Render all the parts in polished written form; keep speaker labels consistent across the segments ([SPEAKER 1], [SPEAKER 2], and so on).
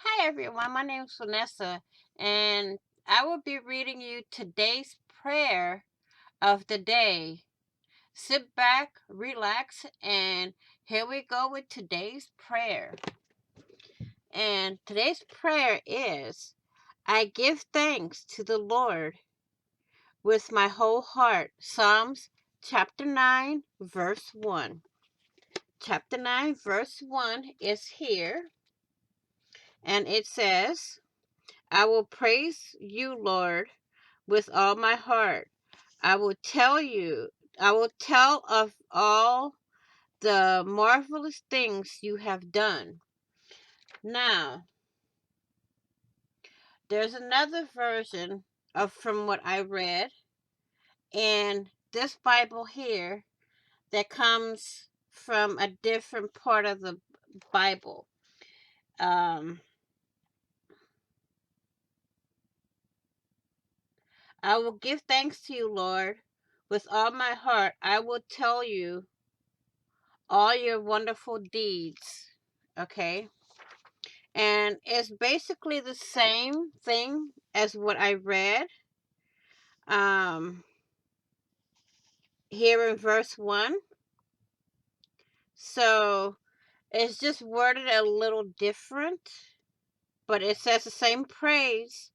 [SPEAKER 1] Hi everyone, my name is Vanessa, and I will be reading you today's prayer of the day. Sit back, relax, and here we go with today's prayer. And today's prayer is I give thanks to the Lord with my whole heart. Psalms chapter 9, verse 1. Chapter 9, verse 1 is here, and it says, I will praise you, Lord, with all my heart. I will tell you, I will tell of all the marvelous things you have done. Now, there's another version of from what I read in this Bible here that comes from a different part of the Bible. Um, I will give thanks to you, Lord, with all my heart. I will tell you all your wonderful deeds. Okay. And it's basically the same thing as what I read here in verse 1. So it's just worded a little different, but it says the same praise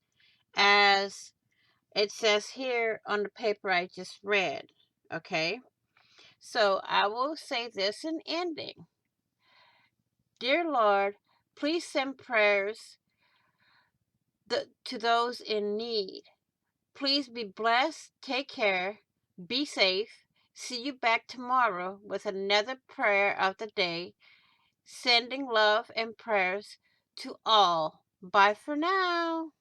[SPEAKER 1] as it says here on the paper I just read. Okay. So I will say this in ending. Dear Lord, please send prayers to those in need. Please be blessed. Take care. Be safe. See you back tomorrow with another prayer of the day. Sending love and prayers to all. Bye for now.